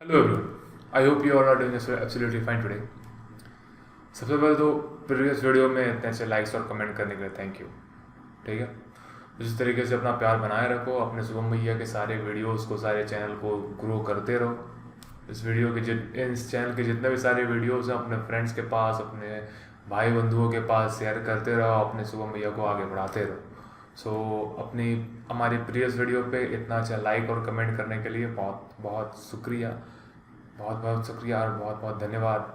Hello everyone, I hope you all are doing absolutely fine today. सबसे पहले तो previous video में इतने से लाइक्स और कमेंट करने के लिए थैंक यू। ठीक है, इस तरीके से अपना प्यार बनाए रखो, अपने शुभम भैया के सारे वीडियोस को, सारे चैनल को ग्रो करते रहो। इस चैनल के जितने भी सारे वीडियोस हैं अपने फ्रेंड्स के पास, अपने भाई बंधुओं के पास शेयर करते रहो, अपने शुभम भैया को आगे बढ़ाते रहो। सो हमारी प्रीवियस वीडियो पे इतना अच्छा लाइक और कमेंट करने के लिए बहुत बहुत शुक्रिया, बहुत बहुत शुक्रिया और बहुत बहुत धन्यवाद।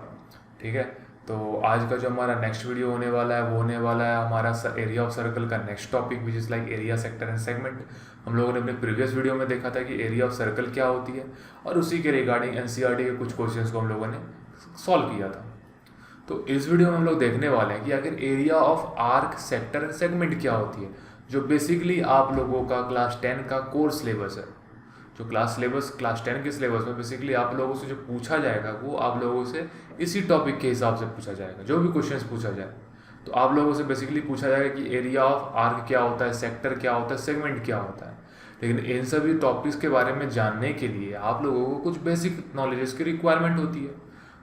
ठीक है, तो आज का जो हमारा नेक्स्ट वीडियो होने वाला है वो होने वाला है हमारा एरिया ऑफ सर्कल का next topic, which is like area, sector and segment. हम लोगों ने अपने प्रीवियस वीडियो में देखा था कि एरिया ऑफ सर्कल क्या होती है, और उसी के रिगार्डिंग एनसीईआरटी के कुछ क्वेश्चंस को हम लोगों ने सॉल्व किया था। तो इस वीडियो में हम लोग देखने वाले हैं कि आखिर area of arc, sector and segment क्या होती है, जो बेसिकली आप लोगों का क्लास 10 का कोर सिलेबस है। जो क्लास 10 के सिलेबस में बेसिकली आप लोगों से जो पूछा जाएगा वो आप लोगों से इसी टॉपिक के हिसाब से पूछा जाएगा। जो भी क्वेश्चंस पूछा जाए तो आप लोगों से बेसिकली पूछा जाएगा कि एरिया ऑफ आर्क क्या होता है, सेक्टर क्या होता है, सेगमेंट क्या होता है। लेकिन इन सभी टॉपिक्स के बारे में जानने के लिए आप लोगों को कुछ बेसिक नॉलेजेस की रिक्वायरमेंट होती है।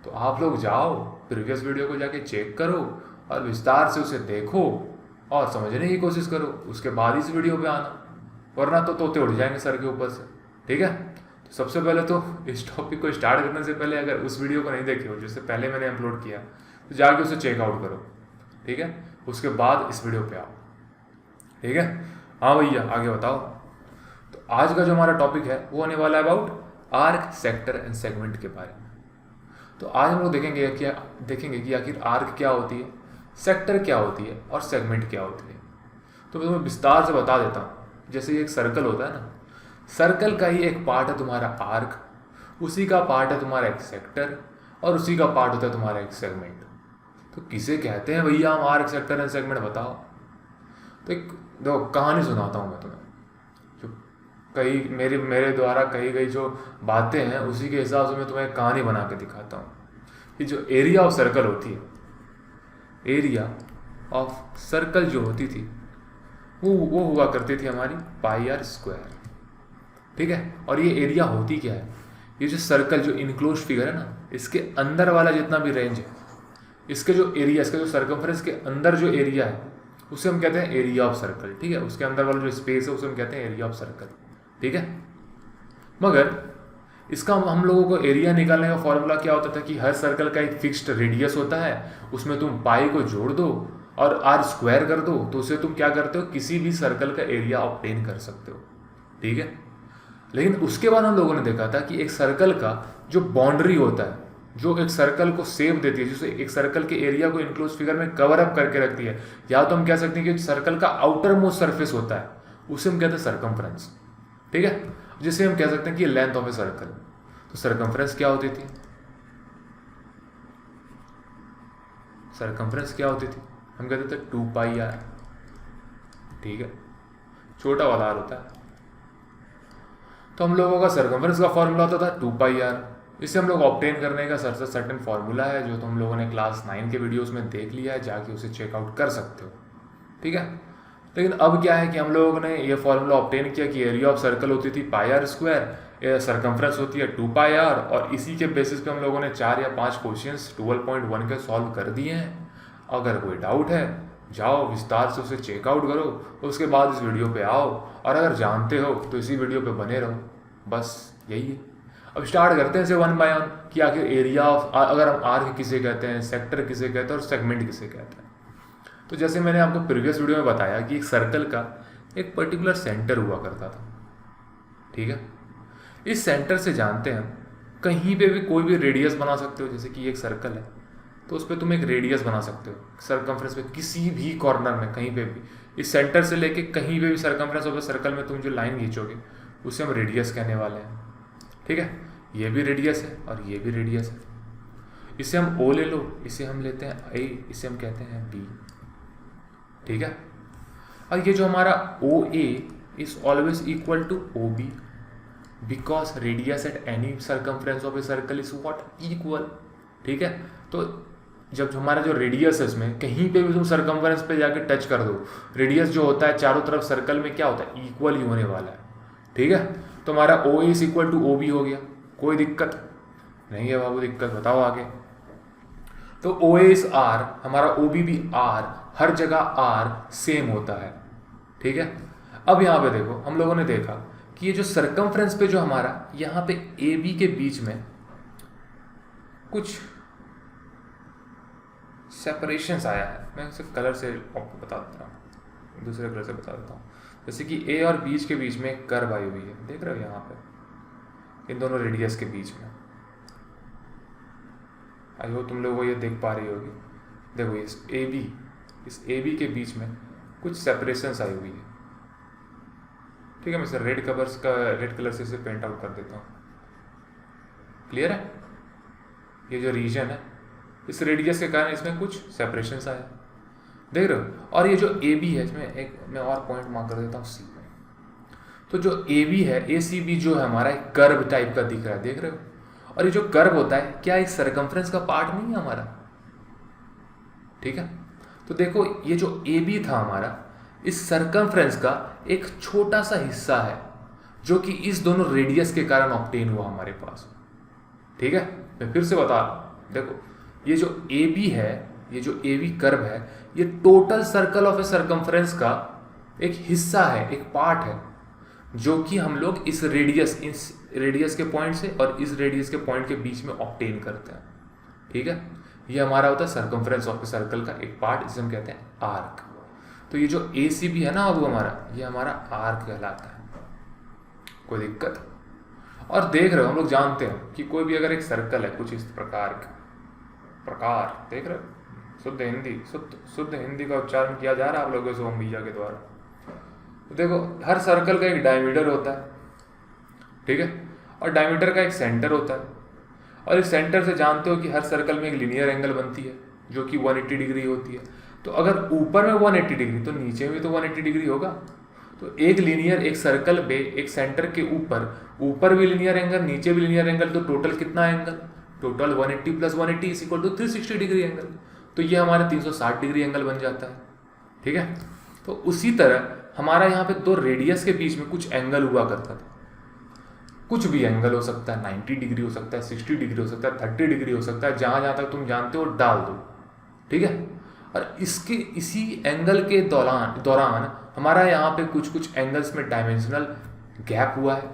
तो आप लोग जाओ, प्रीवियस वीडियो को जाके चेक करो और विस्तार से उसे देखो और समझने की कोशिश करो, उसके बाद इस वीडियो पे आना, वरना तो तोते उड़ जाएंगे सर के ऊपर से। ठीक है, तो सबसे पहले तो इस टॉपिक को स्टार्ट करने से पहले अगर उस वीडियो को नहीं देखे हो जिससे पहले मैंने अपलोड किया तो जाके उसे चेकआउट करो। ठीक है, उसके बाद इस वीडियो पे आओ। ठीक है, हाँ भैया आगे बताओ। तो आज का जो हमारा टॉपिक है वो होने वाला है about arc, sector and segment के बारे में। तो आज हम लोग देखेंगे कि आखिर आर्क क्या होती है, सेक्टर क्या होती है और सेगमेंट क्या होती है। तो मैं तुम्हें विस्तार से बता देता हूँ। जैसे ये एक सर्कल होता है ना, सर्कल का ही एक पार्ट है तुम्हारा आर्क, उसी का पार्ट है तुम्हारा एक सेक्टर, और उसी का पार्ट होता है तुम्हारा एक सेगमेंट। तो किसे कहते हैं भैया हम आर्क, सेक्टर एंड सेगमेंट, बताओ। तो एक दो कहानी सुनाता हूँ मैं तुम्हें, जो कई मेरे द्वारा कही गई जो बातें हैं उसी के हिसाब से मैं तुम्हें एक कहानी बना के दिखाता हूँ कि जो एरिया ऑफ सर्कल होती है, एरिया ऑफ सर्कल जो होती थी वो हुआ करती थी हमारी पाई आर स्क्वायर। ठीक है, और ये एरिया होती क्या है, ये जो सर्कल, जो इनक्लोज फिगर है ना, इसके अंदर वाला जितना भी रेंज है, इसके जो एरिया, इसका जो सर्कमफ्रेंस के अंदर जो एरिया है उसे हम कहते हैं एरिया ऑफ सर्कल। ठीक है, उसके अंदर वाला जो स्पेस है उसे हम कहते हैं एरिया ऑफ सर्कल। ठीक है, मगर इसका हम लोगों को एरिया निकालने का फॉर्मूला क्या होता था कि हर सर्कल का एक फिक्स्ड रेडियस होता है, उसमें तुम पाई को जोड़ दो और आर स्क्वायर कर दो, तो उसे तुम क्या करते हो, किसी भी सर्कल का एरिया ऑब्टेन कर सकते हो। ठीक है, लेकिन उसके बाद हम लोगों ने देखा था कि एक सर्कल का जो बाउंड्री होता है, जो एक सर्कल को शेप देती है, जिसे एक सर्कल के एरिया को इनक्लोज फिगर में कवर अप करके रखती है, या तो हम कह सकते हैं कि सर्कल का आउटर मोस्ट सरफेस होता है उसे हम कहते हैं सर्कमफ्रेंस। ठीक है, जिसे हम कह सकते हैं कि लेंथ ऑफ ए सर्कल। तो सर्कमफ्रेंस क्या होती थी, सर्कमफ्रेंस क्या होती थी, हम कहते थे 2 पाई आर। ठीक है, छोटा वाला आर होता है, तो हम लोगों का सर्कमफ्रेंस का फॉर्मूला होता था 2 पाई आर। इसे हम लोग ऑब्टेन करने का सर्टेन फॉर्मूला है जो तुम लोगों ने क्लास 9 के वीडियोस में देख लिया है, जाके उसे चेकआउट कर सकते हो। ठीक है, लेकिन अब क्या है कि हम लोगों ने ये फॉर्मूला ऑब्टेन किया कि एरिया ऑफ सर्कल होती थी पाई आर स्क्वायर, सर्कमफ्रेंस होती है 2 पाई आर, और इसी के बेसिस पे हम लोगों ने 4 या 5 क्वेश्चंस 12.1 के सॉल्व कर दिए हैं। अगर कोई डाउट है जाओ विस्तार से उसे चेकआउट करो, उसके बाद इस वीडियो पे आओ, और अगर जानते हो तो इसी वीडियो पे बने रहो। बस यही है। अब स्टार्ट करते हैं इसे वन बाय वन कि आखिर एरिया ऑफ, अगर हम आर्क किसे कहते हैं, सेक्टर किसे कहते हैं और सेगमेंट किसे कहते हैं। तो जैसे मैंने आपको प्रीवियस वीडियो में बताया कि एक सर्कल का एक पर्टिकुलर सेंटर हुआ करता था। ठीक है, इस सेंटर से जानते हैं हम कहीं पे भी कोई भी रेडियस बना सकते हो। जैसे कि एक सर्कल है तो उस पर तुम एक रेडियस बना सकते हो सर्कमफ्रेंस पे, किसी भी कॉर्नर में कहीं पे भी, इस सेंटर से लेके कहीं पे भी सर्कमफ्रेंस ऑफ सर्कल में तुम जो लाइन खींचोगे उसे हम रेडियस कहने वाले हैं। ठीक है, ये भी रेडियस है और ये भी रेडियस है। इसे हम ओ ले लो, इसे हम लेते हैं ए, इसे हम कहते हैं बी। ठीक है, और ये जो हमारा O A is always equal to O B, because radius at any circumference of a circle is what, equal. ठीक है, तो जब हमारा जो रेडियस है इसमें कहीं पे भी तुम सर्कमफ्रेंस पे जाके टच कर दो, रेडियस जो होता है चारों तरफ सर्कल में क्या होता है, इक्वल ही होने वाला है। ठीक है, तो हमारा O is equal to O B हो गया, कोई दिक्कत नहीं है बाबू दिक्कत, बताओ आगे। तो ओ एस आर, हमारा ओ बी भी आर, हर जगह आर सेम होता है, ठीक है। अब यहाँ पे देखो, हम लोगों ने देखा कि ये जो सरकमफ्रेंस पे जो हमारा यहाँ पे ए बी के बीच में कुछ सेपरेशंस आया है, मैं इसे कलर से आपको बता देता हूँ, दूसरे कलर से बता देता हूँ। जैसे कि ए और बीच के बीच में एक कर्व आई हुई है, देख रहे हो यहाँ पे, इन दोनों रेडियस के बीच में। आई हो तुम लोग वो ये देख पा रही होगी। देखो इस ए बी के बीच में कुछ सेपरेशंस आई हुई है, ठीक है। मैं इसे रेड कलर से इसे पेंट आउट कर देता हूँ, क्लियर है। ये जो रीजन है, इस रेडियस के कारण इसमें कुछ सेपरेशंस आया, देख रहे हो। और ये जो ए बी है, इसमें एक मैं और पॉइंट मार्क कर देता हूँ सी में। तो जो ए बी है, ए सी बी जो है हमारा एक कर्व टाइप का दिख रहा है, देख रहे हो। और ये जो कर्व होता है, क्या एक सरकमफ्रेंस का पार्ट नहीं है हमारा, ठीक है। तो देखो ये जो ए बी था हमारा, इस सरकमफ्रेंस का एक छोटा सा हिस्सा है जो कि इस दोनों रेडियस के कारण ऑब्टेन हुआ हमारे पास, ठीक है। मैं फिर से बता रहा हूं, देखो ये जो ए बी है, ये जो ए बी कर्व है, ये total circle of A circumference का एक हिस्सा है, एक पार्ट है, जो कि हम लोग इस रेडियस के पॉइंट से और इस रेडियस के पॉइंट के बीच में ऑब्टेन करते हैं, ठीक है। ये हमारा होता है सरकमफ्रेंस ऑफ ए सर्कल का एक पार्ट, जिसे हम कहते हैं आर्क। तो ये जो ए सी बी है ना अब हमारा, ये हमारा आर्क कहलाता है, कोई दिक्कत। और देख रहे हो, हम लोग जानते हैं कि कोई भी अगर एक सर्कल है कुछ इस प्रकार देख रहे हो, शुद्ध हिंदी का उच्चारण किया जा रहा है आप लोगों से ओम भैया के द्वारा। तो देखो हर सर्कल का एक डायमीटर होता है, ठीक है, और डायमीटर का एक सेंटर होता है। और इस सेंटर से जानते हो कि हर सर्कल में एक लीनियर एंगल बनती है जो कि 180 डिग्री होती है। तो अगर ऊपर में 180 डिग्री तो नीचे में भी तो 180 डिग्री होगा। तो एक सर्कल पे एक सेंटर के ऊपर भी लीनियर एंगल, नीचे भी लीनियर एंगल, तो टोटल कितना एंगल, टोटल 180 + 180 = 360 डिग्री एंगल। तो ये हमारा 360 डिग्री एंगल बन जाता है, ठीक है। तो उसी तरह हमारा यहाँ पे दो रेडियस के बीच में कुछ एंगल हुआ करता था, कुछ भी एंगल हो सकता है, 90 डिग्री हो सकता है, 60 डिग्री हो सकता है, 30 डिग्री हो सकता है, जहाँ तक तुम जानते हो डाल दो, ठीक है। और इसी एंगल के दौरान हमारा यहाँ पे कुछ एंगल्स में डायमेंशनल गैप हुआ है,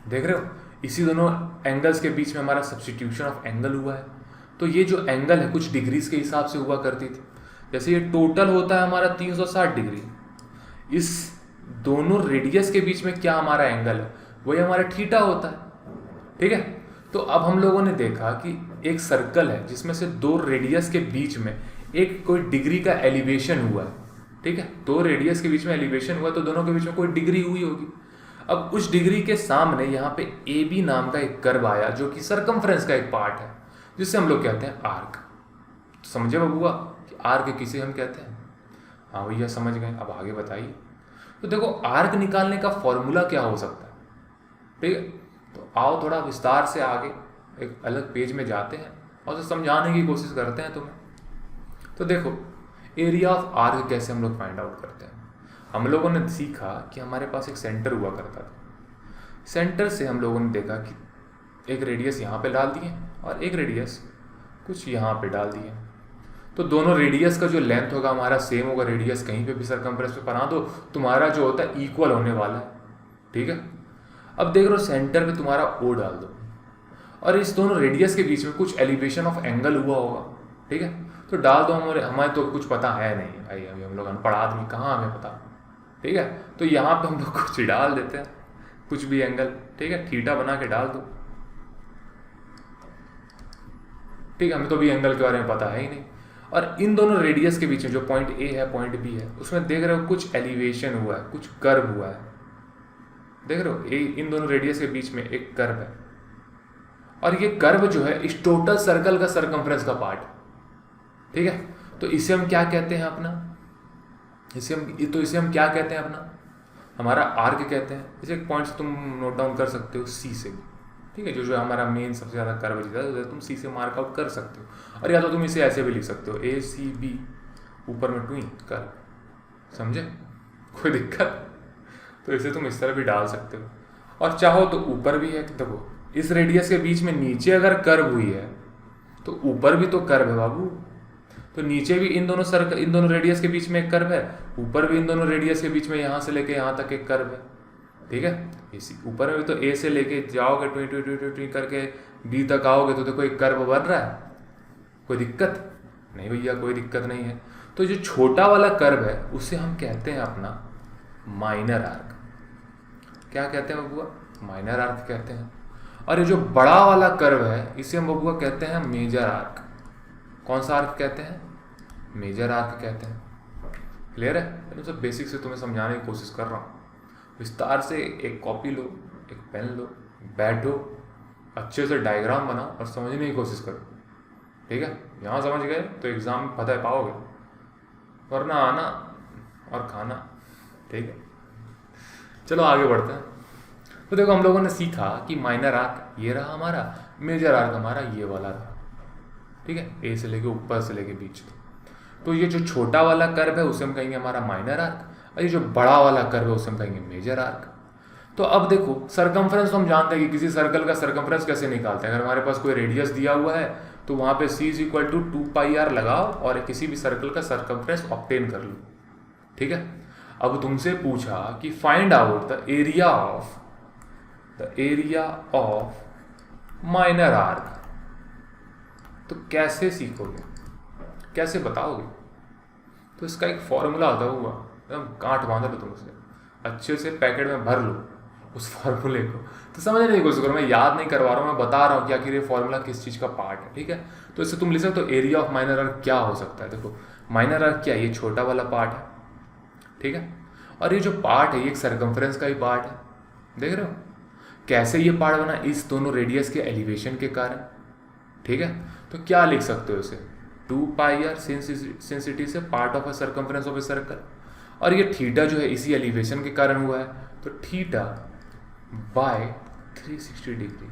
देख रहे हो। इसी दोनों एंगल्स के बीच में हमारा सब्स्टिट्यूशन ऑफ एंगल हुआ है। तो ये जो एंगल है कुछ डिग्रीज के हिसाब से हुआ करती थी। जैसे ये टोटल होता है हमारा 360 डिग्री, इस दोनों रेडियस के बीच में क्या हमारा एंगल है, वही हमारा थीटा होता है, ठीक है। तो अब हम लोगों ने देखा कि एक सर्कल है जिसमें से दो रेडियस के बीच में एक कोई डिग्री का एलिवेशन हुआ है, ठीक है। दो रेडियस के बीच में एलिवेशन हुआ तो दोनों के बीच में कोई डिग्री हुई होगी। अब उस डिग्री के सामने यहाँ पे ए बी नाम का एक कर्व आया जो कि सरकमफ्रेंस का एक पार्ट है, जिससे हम लोग कहते हैं आर्क। समझे बबुआ कि आर्क किसे हम कहते हैं? हाँ भैया समझ गए, अब आगे बताइए। तो देखो आर्क निकालने का फॉर्मूला क्या हो सकता है, ठीक है। तो आओ थोड़ा विस्तार से आगे एक अलग पेज में जाते हैं और उसे समझाने की कोशिश करते हैं तुम्हें। तो देखो एरिया ऑफ आर्क कैसे हम लोग फाइंड आउट करते हैं। हम लोगों ने सीखा कि हमारे पास एक सेंटर हुआ करता था, सेंटर से हम लोगों ने देखा कि एक रेडियस यहाँ पे डाल दिए और एक रेडियस कुछ यहाँ पे डाल दिए। तो दोनों रेडियस का जो लेंथ होगा हमारा सेम होगा, रेडियस कहीं पे भी सरकमफ्रेंस पे बना दो तुम्हारा जो होता है इक्वल होने वाला है, ठीक है। अब देख रहे हो सेंटर पे तुम्हारा ओ डाल दो और इस दोनों रेडियस के बीच में कुछ एलिवेशन ऑफ एंगल हुआ होगा, ठीक है। तो डाल दो, हमें तो कुछ पता है नहीं भाई, अभी हम लोग अनपढ़ आदमी, कहाँ हमें पता, ठीक है। तो यहाँ पे हम लोग कुछ डाल देते हैं, कुछ भी एंगल, ठीक है, थीटा बना के डाल दो, ठीक है। हमें तो भी एंगल के बारे में पता है ही नहीं। और इन दोनों रेडियस के बीच में जो पॉइंट ए है पॉइंट बी है, उसमें देख रहे हो कुछ एलिवेशन हुआ है, कुछ कर्व हुआ है, देख रहे हो। इन दोनों रेडियस के बीच में एक कर्व है और ये कर्व जो है इस टोटल सर्कल का सरकमफ्रेंस का पार्ट, ठीक है। तो इसे हम क्या कहते हैं अपना, इसे हम क्या कहते हैं अपना, हमारा आर्क कहते हैं। इसे एक पॉइंट से तुम नोट डाउन कर सकते हो सी से, ठीक है। जो हमारा मेन सबसे ज़्यादा कर्व जीता है तुम सी से मार्क आउट कर सकते हो। और या तो तुम इसे ऐसे भी लिख सकते हो ए सी बी ऊपर में ट्विन कर्व, समझे, कोई दिक्कत। तो इसे तुम इस तरह भी डाल सकते हो और चाहो तो ऊपर भी है। देखो इस रेडियस के बीच में नीचे अगर कर्व हुई है तो ऊपर भी तो कर्व है बाबू। तो नीचे भी इन दोनों रेडियस के बीच में एक कर्व है, ऊपर भी इन दोनों रेडियस के बीच में यहाँ से लेके यहाँ तक एक कर्व है। ठीक है, इसी ऊपर में भी तो ए से लेके जाओगे ट्वी करके बी तक आओगे तो देखो एक कर्व बन रहा है। कोई दिक्कत नहीं भैया, कोई दिक्कत नहीं है। तो जो छोटा वाला कर्व है उसे हम कहते हैं अपना माइनर आर्क। क्या कहते हैं बबुआ? माइनर आर्क कहते हैं। और ये जो बड़ा वाला कर्व है इसे हम बबुआ कहते हैं मेजर आर्क। कौन सा आर्क कहते हैं? मेजर आर्क कहते हैं। क्लियर है? मैंने सब बेसिक से तुम्हें समझाने की कोशिश कर रहा हूँ। विस्तार से एक कॉपी लो, एक पेन लो, बैठो, अच्छे से डायग्राम बनाओ और समझने की कोशिश करो। ठीक है, यहाँ समझ गए तो एग्जाम में पता पाओगे, वरना आना और खाना। ठीक है, चलो आगे बढ़ते हैं। तो देखो हम लोगों ने सीखा कि माइनर आर्क ये रहा हमारा, मेजर आर्क हमारा ये वाला रहा। ठीक है, ए से लेके ऊपर से लेके बीच तक। तो ये जो छोटा वाला कर्व है उसे हम कहेंगे हमारा माइनर आर्क, और ये जो बड़ा वाला कर्व है उसे हम कहेंगे मेजर आर्क। तो अब देखो सरकमफ्रेंस तो हम जानते हैं कि किसी सर्कल का सरकमफ्रेंस कैसे निकालते हैं। अगर हमारे पास कोई रेडियस दिया हुआ है तो वहाँ पे c = 2πr लगाओ और किसी भी सर्कल का सरकमफ्रेंस ऑब्टेन कर लो। ठीक है, अब तुमसे पूछा कि find out the area of minor arc, तो कैसे सीखोगे, कैसे बताओगे? तो इसका एक फॉर्मूला आता हुआ एकदम गांठ बांध लो तुम उसे, अच्छे से पैकेट में भर लो उस फार्मूले को। तो समझने की कोशिश करो, मैं याद नहीं करवा रहा हूँ, मैं बता रहा हूँ कि आखिर ये फॉर्मूला किस चीज़ का पार्ट है। ठीक है, तो इससे तुम लिख सकते हो एरिया ऑफ माइनर आर्क क्या हो सकता है। देखो माइनर आर्क क्या है? ये छोटा वाला पार्ट है। ठीक है, और ये जो पार्ट है ये एक सरकमफ्रेंस का ही पार्ट है। देख रहे हो कैसे ये पार्ट बना? इस दोनों रेडियस के एलिवेशन के कारण। ठीक है, तो क्या लिख सकते हो इसे? 2πr since it is a part of a circumference of a circle. और ये थीटा जो है इसी एलिवेशन के कारण हुआ है, तो थीटा बाय 360 डिग्री।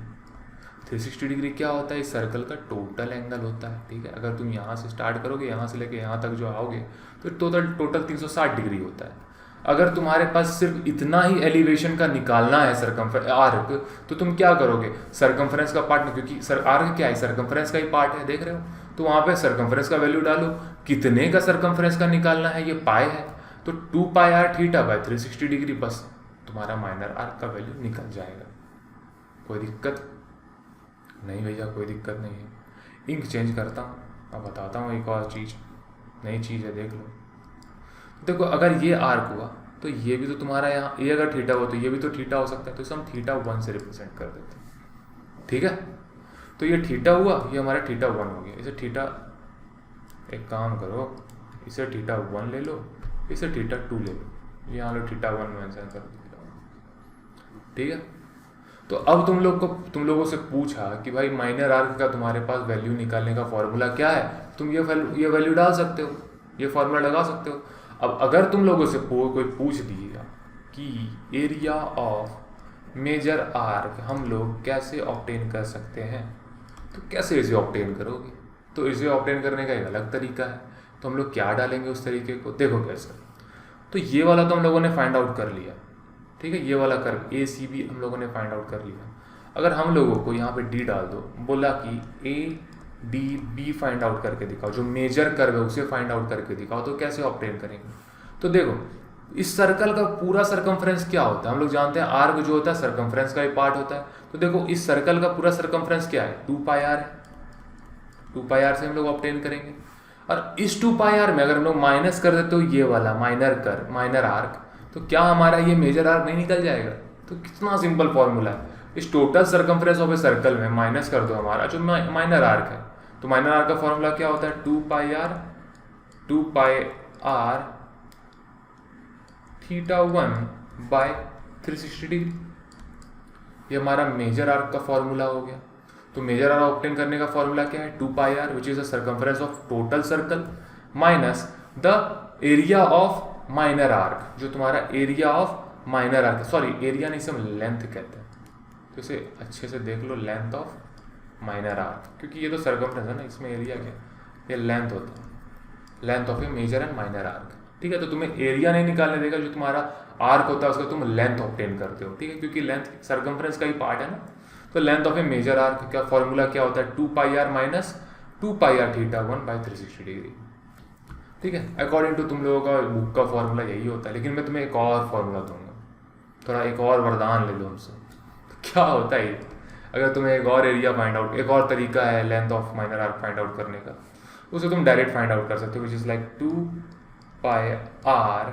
360 डिग्री क्या होता है? इस सर्कल का टोटल एंगल होता है। ठीक है, अगर तुम यहाँ से स्टार्ट करोगे, यहाँ से लेके यहाँ तक जो आओगे तो टोटल 360 डिग्री होता है। अगर तुम्हारे पास सिर्फ इतना ही एलिवेशन का निकालना है सरकमफ्रेंस आर्क, तो तुम क्या करोगे? सरकमफ्रेंस का पार्ट, क्योंकि आर्क क्या है? सरकमफ्रेंस का ही पार्ट है। देख रहे हो, तो वहाँ पे सरकमफ्रेंस का वैल्यू डालो। कितने का सरकमफ्रेंस का निकालना है? ये पाई है, तो 2πr थीटा बाय 360 डिग्री, बस तुम्हारा माइनर आर्क का वैल्यू निकल जाएगा। कोई दिक्कत नहीं भैया, कोई दिक्कत नहीं है। इंक चेंज करता हूँ, अब बताता हूँ एक और चीज़, नई चीज़ है, देख लो। देखो अगर ये आर्क हुआ तो ये भी तो तुम्हारा यहाँ, ये अगर थीटा हुआ तो ये भी तो थीटा हो सकता है, तो इसे हम θ1 से रिप्रेजेंट कर देते हैं। ठीक है, तो ये थीटा हुआ, ये हमारा θ1 हो गया। इसे थीटा, एक काम करो, इसे θ1 ले लो, इसे θ2 ले लो, यहाँ लो θ1 मेंशन कर दिया। ठीक है, तो अब तुम लोगों से पूछा कि भाई माइनर आर्क का तुम्हारे पास वैल्यू निकालने का फॉर्मूला क्या है? तुम ये वैल्यू डाल सकते हो, ये फॉर्मूला लगा सकते हो। अब अगर तुम लोगों से कोई पूछ दिएगा कि एरिया ऑफ मेजर आर्क हम लोग कैसे ऑब्टेन कर सकते हैं, तो कैसे इसे ऑब्टेन करोगे? तो इसे ऑब्टेन करने का एक अलग तरीका है। तो हम लोग क्या डालेंगे उस तरीके को, देखो कैसे। तो ये वाला तो हम लोगों ने फाइंड आउट कर लिया। ठीक है, ये वाला कर्व ACB हम लोगों ने फाइंड आउट कर लिया। अगर हम लोगों को यहाँ पे D डाल दो, बोला कि ADB फाइंड आउट करके दिखाओ, जो मेजर कर्व है उसे फाइंड आउट करके दिखाओ, तो कैसे ऑब्टेन करेंगे? तो देखो इस सर्कल का पूरा सरकमफ्रेंस क्या होता है? हम लोग जानते हैं आर्क जो होता है सरकमफ्रेंस का ही पार्ट होता है। तो देखो इस सर्कल का पूरा सरकमफ्रेंस क्या है? 2πr है। 2πr से हम लोग ऑब्टेन करेंगे। और इस 2πr में अगर हम लोग माइनस कर देते हो ये वाला माइनर आर्क, तो क्या हमारा ये मेजर आर्क नहीं निकल जाएगा? तो कितना सिंपल फॉर्मूला है। इस total circumference of a circle में माइनस कर दो हमारा जो माइनर आर्क है। तो माइनर आर्क का फॉर्मूला क्या होता है? 2πr θ1 bye 360 degree. ये हमारा मेजर आर्क का फॉर्मूला हो गया। तो मेजर आर्क ऑब्टेन करने का फॉर्मूला क्या है? 2πr which is the circumference of total circle minus the area of minor arc, जो तुम्हारा area of minor arc, sorry area नहीं, इसे हम लेंथ कहते हैं। तो इसे अच्छे से देख लो, लेंथ ऑफ माइनर आर्क, क्योंकि ये तो सर्कमफ्रेंस है ना, इसमें एरिया क्या, ये लेंथ होता है, length of a major and minor arc. ठीक है, तो तुम्हें एरिया नहीं निकालने देगा, जो तुम्हारा आर्क होता है उसका तुम लेंथ ऑब्टेन करते हो। ठीक है, क्योंकि लेंथ सर्कमफ्रेंस का ही पार्ट है ना। तो length of a major arc का फॉर्मूला क्या होता है, 2 pi r minus 2 pi r theta 1 by 360 degree. ठीक है, अकॉर्डिंग टू तुम लोगों का बुक का फॉर्मूला यही होता है, लेकिन मैं तुम्हें एक और फॉर्मूला दूंगा, थोड़ा एक और वरदान ले लो हमसे। तो क्या होता है ये, अगर तुम्हें एक और एरिया फाइंड आउट, एक और तरीका है length of minor arc find out करने का, उसे तुम डायरेक्ट फाइंड आउट कर सकते हो, which is like 2 pi r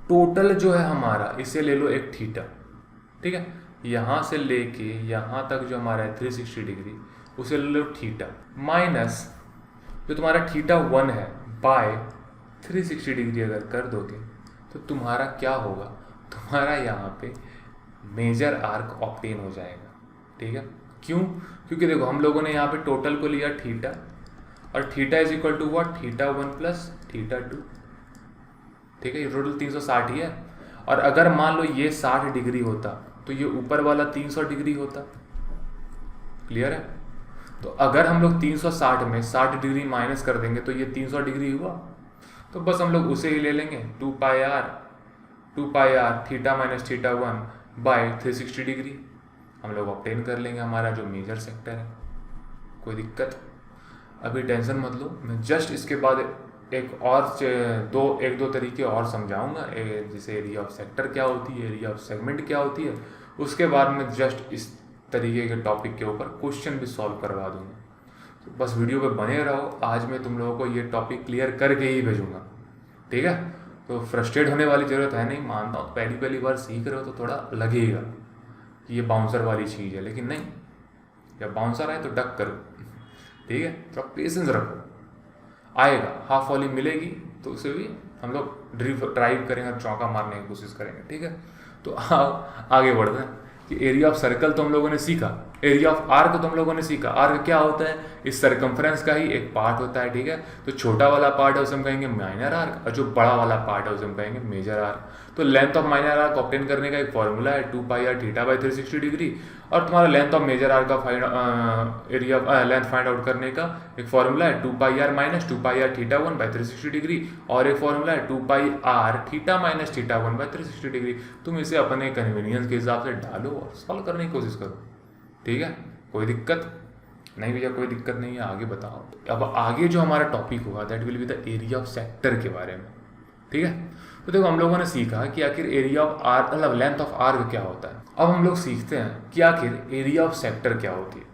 total जो है हमारा, इसे ले लो एक थीटा। ठीक है, यहाँ से लेके यहाँ तक जो हमारा है 360 डिग्री, उसे ले लो थीटा माइनस जो तुम्हारा थीटा 1 है बाय 360 डिग्री अगर कर दोगे तो तुम्हारा क्या होगा, तुम्हारा यहाँ पे मेजर आर्क ऑब्टेन हो जाएगा। ठीक है, क्यों, क्योंकि देखो हम लोगों ने यहाँ पे टोटल को लिया थीटा, और theta is equal to what, theta 1 plus theta 2। ठीक है, ये टोटल 360 ही है, और अगर मान लो ये 60 डिग्री होता तो ये ऊपर वाला 300 डिग्री होता। क्लियर है, तो अगर हम लोग 360 में 60 डिग्री माइनस कर देंगे तो ये 300 डिग्री हुआ, तो बस हम लोग उसे ही ले लेंगे 2 pi r theta minus theta 1 by 360 degree, हम लोग ऑब्टेन कर लेंगे हमारा जो मेजर सेक्टर है। कोई दिक्कत, अभी टेंशन मत लो, मैं जस्ट इसके बाद एक दो तरीके और समझाऊंगा, जैसे एरिया ऑफ सेक्टर क्या होती है, एरिया ऑफ सेगमेंट क्या होती है, उसके बाद में जस्ट इस तरीके के टॉपिक के ऊपर क्वेश्चन भी सॉल्व करवा दूंगा। तो बस वीडियो पे बने रहो, आज मैं तुम लोगों को ये टॉपिक क्लियर करके ही भेजूंगा। ठीक है, तो फ्रस्ट्रेट होने वाली ज़रूरत है नहीं, मानता हूँ पहली बार सीख रहे हो तो थोड़ा लगेगा कि ये बाउंसर वाली चीज़ है, लेकिन नहीं, जब बाउंसर आए तो डक करो। ठीक है, थोड़ा पेशेंस रखो, आएगा, हाफ वॉली मिलेगी तो उसे भी हम लोग ड्राइव करेंगे, चौका मारने की कोशिश करेंगे। ठीक है, तो आगे बढ़ते हैं कि एरिया ऑफ सर्कल तो हम लोगों ने सीखा, एरिया ऑफ आर्क तो हम लोगों ने सीखा। आर्क क्या होता है, इस सर्कमफ्रेंस का ही एक पार्ट होता है। ठीक है, तो छोटा वाला पार्ट है उसे हम कहेंगे माइनर आर्क, और जो बड़ा वाला पार्ट है उसे हम कहेंगे मेजर आर्क। तो length of minor arc obtain करने का एक फॉर्मूला है 2 pi r theta by 360 degree, और तुम्हारा लेंथ ऑफ मेजर आर्क का एरिया लेंथ फाइंड आउट करने का एक फॉर्मूला है 2 pi r minus 2 pi r theta 1 by 360 degree, और एक फॉर्मूला है 2 pi r theta minus theta 1 by 360 degree. तुम इसे अपने कन्वीनियंस के हिसाब से डालो और सॉल्व करने की कोशिश करो। ठीक है, कोई दिक्कत नहीं भैया, कोई दिक्कत नहीं है, आगे बताओ। अब आगे जो हमारा टॉपिक होगा that will be the area of sector के बारे में। ठीक है, तो देखो हम लोगों ने सीखा कि आखिर एरिया ऑफ आर्क मतलब लेंथ ऑफ आर्क क्या होता है। अब हम लोग सीखते हैं कि आखिर एरिया ऑफ सेक्टर क्या होती है।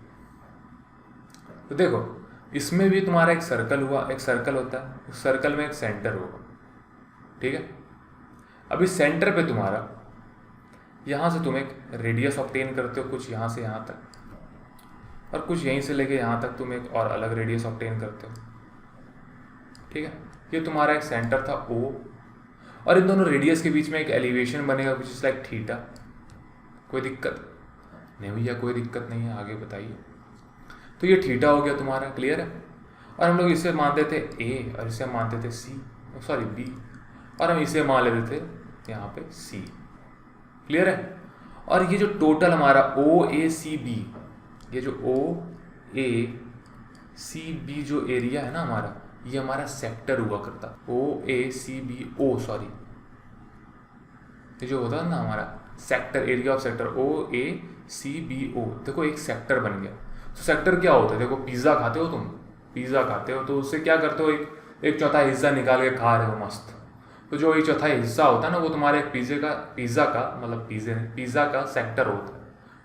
तो देखो इसमें भी तुम्हारा एक सर्कल हुआ, एक सर्कल होता है, उस सर्कल में एक सेंटर होगा। ठीक है, अब इस सेंटर पे तुम्हारा यहाँ से तुम एक रेडियस ऑब्टेन करते हो, कुछ यहाँ से यहाँ तक, और कुछ यहीं से लेके यहाँ तक तुम एक और अलग रेडियस ऑब्टेन करते हो। ठीक है, ये तुम्हारा एक सेंटर था O, और इन दोनों रेडियस के बीच में एक एलिवेशन बनेगा विच इज लाइक थीटा। कोई दिक्कत नहीं भैया, कोई दिक्कत नहीं है, आगे बताइए। तो ये थीटा हो गया तुम्हारा, क्लियर है। और हम लोग इसे मानते थे A और इसे मानते थे B, और हम इसे मान लेते थे यहाँ पे C। क्लियर है, और ये जो टोटल हमारा OACB, ये जो OACB जो एरिया है ना हमारा, ये हमारा सेक्टर हुआ करता। ये जो होता है ना हमारा sector, area of sector OACBO, देखो एक सेक्टर बन गया। तो सेक्टर क्या होता है, देखो पिज्ज़ा खाते हो तुम, पिज़्ज़ा खाते हो तो उससे क्या करते हो, एक चौथा हिस्सा निकाल के खा रहे हो मस्त। तो जो एक चौथा हिस्सा होता है ना वो तुम्हारे पिज़्ज़ा का सेक्टर होता है।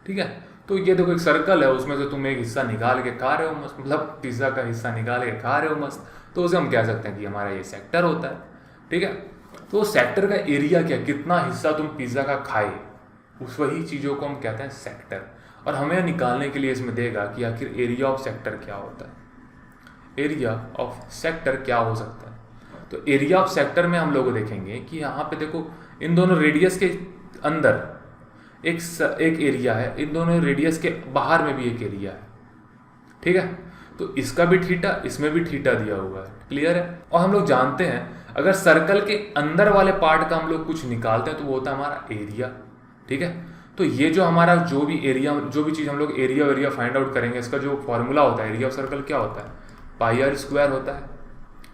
ठीक है, तो ये देखो एक सर्कल है, उसमें से तुम एक हिस्सा निकाल के खा रहे हो मस्त, मतलब पिज़्ज़ा का हिस्सा निकाल के खा रहे हो मस्त, तो उसे हम कह सकते हैं कि हमारा ये सेक्टर होता है। ठीक है, तो सेक्टर का एरिया क्या, कितना हिस्सा तुम पिज़्ज़ा का खाए, उस वही चीज़ों को हम कहते हैं सेक्टर। और हमें निकालने के लिए इसमें देगा कि आखिर एरिया ऑफ सेक्टर क्या होता है, एरिया ऑफ सेक्टर क्या हो सकता है। तो एरिया ऑफ सेक्टर में हम लोग देखेंगे कि यहाँ पे देखो इन दोनों रेडियस के अंदर एक एरिया है, इन दोनों रेडियस के बाहर में भी एक एरिया है। ठीक है, तो इसका भी थीटा, इसमें भी थीटा दिया हुआ है। क्लियर है, और हम लोग जानते हैं अगर सर्कल के अंदर वाले पार्ट का हम लोग कुछ निकालते हैं तो वो होता है हमारा एरिया। ठीक है, तो ये जो हमारा जो भी चीज़ हम लोग एरिया फाइंड आउट करेंगे, इसका जो फॉर्मूला होता है एरिया ऑफ सर्कल क्या होता है, पाई आर स्क्वायर होता है।